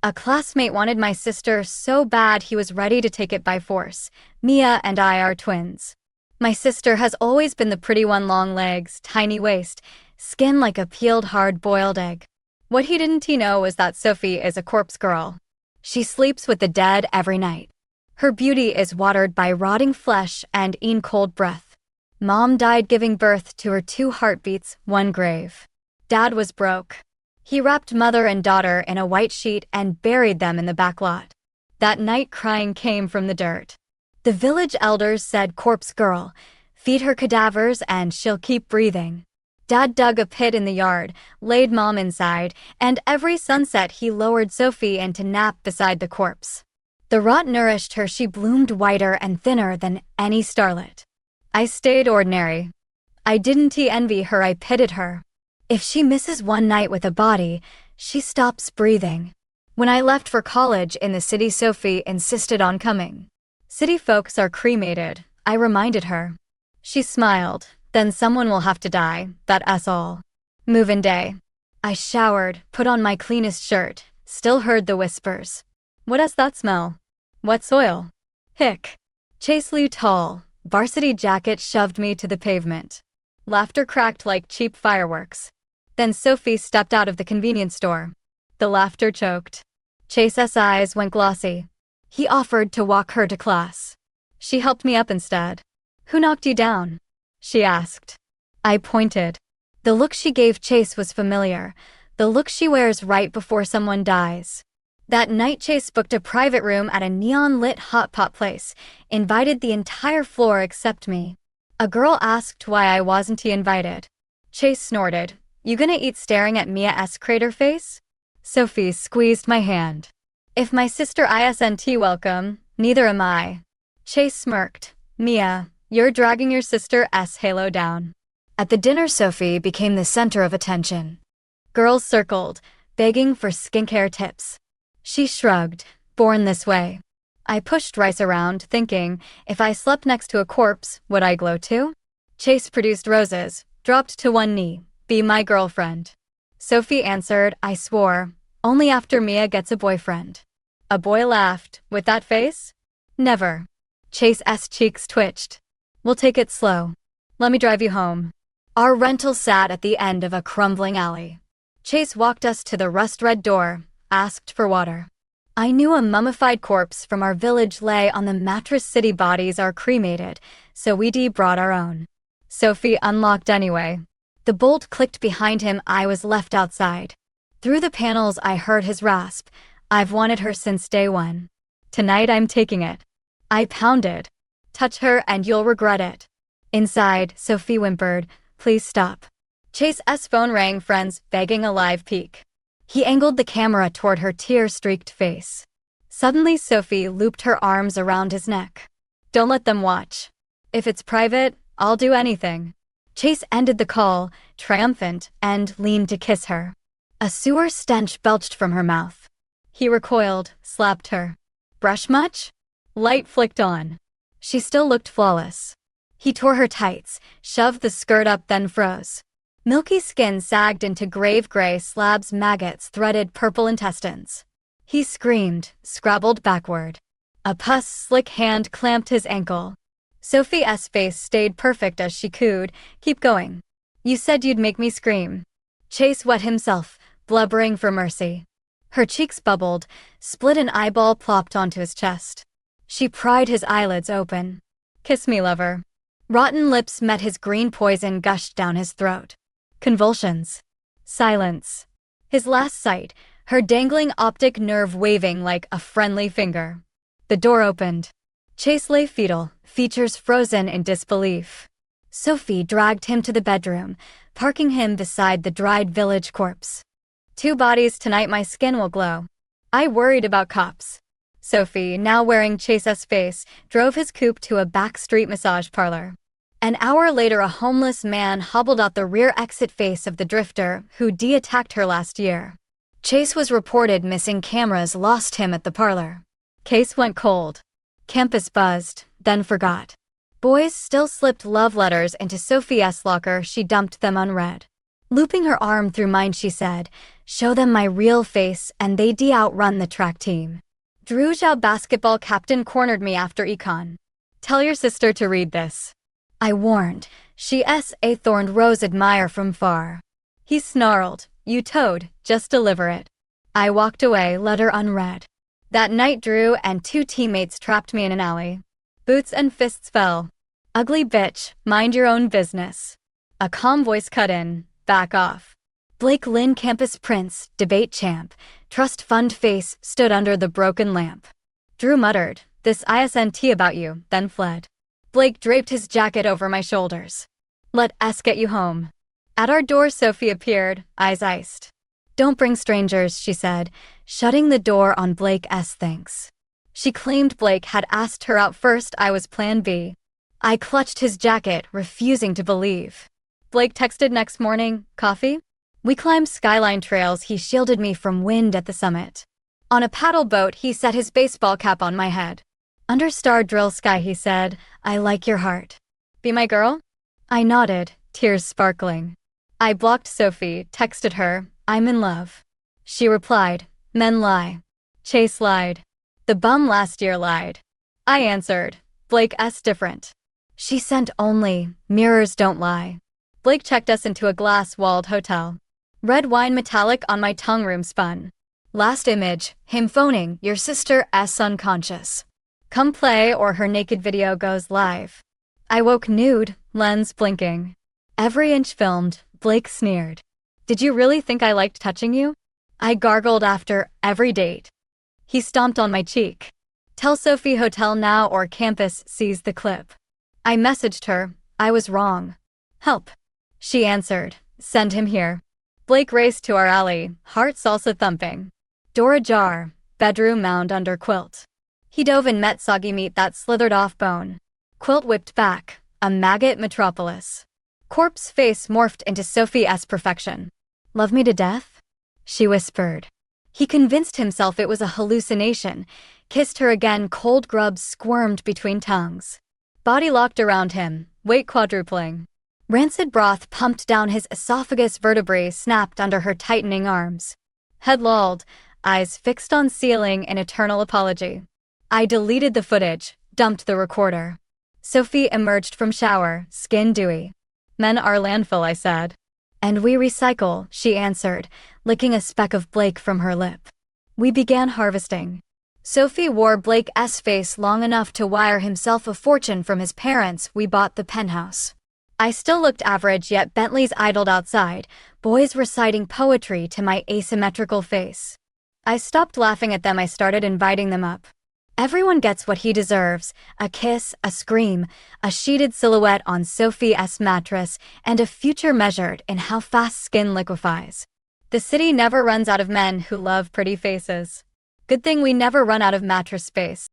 A classmate wanted my sister so bad he was ready to take it by force. Mia and I are twins. My sister has always been the pretty one, long legs, tiny waist, skin like a peeled hard-boiled egg. What he didn't know was that Sophie is a corpse girl. She sleeps with the dead every night. Her beauty is watered by rotting flesh and in cold breath. Mom died giving birth to her 2 heartbeats, 1 grave. Dad was broke. He wrapped mother and daughter in a white sheet and buried them in the back lot. That night crying came from the dirt. The village elders said, "Corpse girl, feed her cadavers and she'll keep breathing." Dad dug a pit in the yard, laid Mom inside, and every sunset he lowered Sophie in to nap beside the corpse. The rot nourished her. She bloomed whiter and thinner than any starlet. I stayed ordinary. I didn't envy her, I pitied her. If she misses one night with a body, she stops breathing. When I left for college in the city, Sophie insisted on coming. City folks are cremated, I reminded her. She smiled. Then someone will have to die, that us all. Move-in day. I showered, put on my cleanest shirt, still heard the whispers. What is that smell? What soil? Hick. Chase Liu tall, varsity jacket shoved me to the pavement. Laughter cracked like cheap fireworks. Then Sophie stepped out of the convenience store. The laughter choked. Chase's eyes went glossy. He offered to walk her to class. She helped me up instead. Who knocked you down? She asked. I pointed. The look she gave Chase was familiar, the look she wears right before someone dies. That night Chase booked a private room at a neon-lit hot pot place, invited the entire floor except me. A girl asked why I wasn't invited. Chase snorted. You gonna eat staring at Mia's crater face? Sophie squeezed my hand. If my sister isn't welcome, neither am I. Chase smirked. Mia, you're dragging your sister's halo down. At the dinner, Sophie became the center of attention. Girls circled, begging for skincare tips. She shrugged. Born this way. I pushed rice around, thinking, if I slept next to a corpse, would I glow too? Chase produced roses, dropped to one knee. Be my girlfriend. Sophie answered, I swore, only after Mia gets a boyfriend. A boy laughed. With that face? Never. Chase's cheeks twitched. We'll take it slow. Let me drive you home. Our rental sat at the end of a crumbling alley. Chase walked us to the rust-red door, asked for water. I knew a mummified corpse from our village lay on the mattress. City bodies are cremated, so we brought our own. Sophie unlocked anyway. The bolt clicked behind him. I was left outside. Through the panels I heard his rasp. I've wanted her since day one. Tonight I'm taking it. I pounded. Touch her and you'll regret it. Inside, Sophie whimpered, please stop. Chase's phone rang, friends begging a live peek. He angled the camera toward her tear-streaked face. Suddenly Sophie looped her arms around his neck. Don't let them watch. If it's private, I'll do anything. Chase ended the call, triumphant, and leaned to kiss her. A sewer stench belched from her mouth. He recoiled, slapped her. Brush much? Light flicked on. She still looked flawless. He tore her tights, shoved the skirt up, then froze. Milky skin sagged into grave gray slabs, maggots threaded purple intestines. He screamed, scrabbled backward. A pus-slick hand clamped his ankle. Sophie's face stayed perfect as she cooed, keep going. You said you'd make me scream. Chase wet himself, blubbering for mercy. Her cheeks bubbled, split an eyeball plopped onto his chest. She pried his eyelids open. Kiss me, lover. Rotten lips met his, green poison gushed down his throat. Convulsions. Silence. His last sight, her dangling optic nerve waving like a friendly finger. The door opened. Chase lay fetal, features frozen in disbelief. Sophie dragged him to the bedroom, parking him beside the dried village corpse. 2 bodies tonight, my skin will glow. I worried about cops. Sophie, now wearing Chase's face, drove his coupe to a backstreet massage parlor. An hour later, a homeless man hobbled out the rear exit face of the drifter who attacked her last year. Chase was reported missing. Cameras lost him at the parlor. Case went cold. Campus buzzed, then forgot. Boys still slipped love letters into Sophie's locker. She dumped them unread. Looping her arm through mine, she said, "Show them my real face and they'd outrun the track team." Drew Zhao, basketball captain, cornered me after econ. "Tell your sister to read this," I warned. "She's a thorned rose admire from far." He snarled, "You toad, just deliver it." I walked away, letter unread. That night, Drew and two teammates trapped me in an alley. Boots and fists fell. "Ugly bitch, mind your own business." A calm voice cut in, "Back off." Blake Lynn, campus prince, debate champ, trust fund face, stood under the broken lamp. Drew muttered, "This isn't about you," then fled. Blake draped his jacket over my shoulders. "Let us get you home." At our door, Sophie appeared, eyes iced. "Don't bring strangers," she said, shutting the door on Blake's thanks. She claimed Blake had asked her out first. I was plan B. I clutched his jacket, refusing to believe. Blake texted next morning, "Coffee?" We climbed skyline trails. He shielded me from wind at the summit. On a paddle boat, he set his baseball cap on my head. "Under star drill sky," he said, "I like your heart. Be my girl?" I nodded, tears sparkling. I blocked Sophie, texted her, "I'm in love." She replied, "Men lie. Chase lied. The bum last year lied." I answered, "Blake's different." She sent only, "Mirrors don't lie." Blake checked us into a glass-walled hotel. Red wine metallic on my tongue, room spun. Last image, him phoning, "Your sister's unconscious. Come play or her naked video goes live." I woke nude, lens blinking. Every inch filmed, Blake sneered. "Did you really think I liked touching you?" I gargled after every date. He stomped on my cheek. "Tell Sophie hotel now or campus sees the clip." I messaged her, "I was wrong. Help." She answered, "Send him here." Blake raced to our alley, heart salsa thumping. Door ajar, bedroom mound under quilt. He dove and met soggy meat that slithered off bone. Quilt whipped back, a maggot metropolis. Corpse face morphed into Sophie's perfection. "Love me to death?" she whispered. He convinced himself it was a hallucination, kissed her again. Cold grubs squirmed between tongues. Body locked around him, weight quadrupling. Rancid broth pumped down his esophagus, vertebrae snapped under her tightening arms. Head lolled, eyes fixed on ceiling in eternal apology. I deleted the footage, dumped the recorder. Sophie emerged from shower, skin dewy. "Men are landfill," I said. "And we recycle," she answered, licking a speck of Blake from her lip. We began harvesting. Sophie wore Blake's face long enough to wire himself a fortune from his parents. We bought the penthouse. I still looked average, yet Bentleys idled outside, boys reciting poetry to my asymmetrical face. I stopped laughing at them. I started inviting them up. Everyone gets what he deserves: a kiss, a scream, a sheeted silhouette on Sophie's mattress, and a future measured in how fast skin liquefies. The city never runs out of men who love pretty faces. Good thing we never run out of mattress space.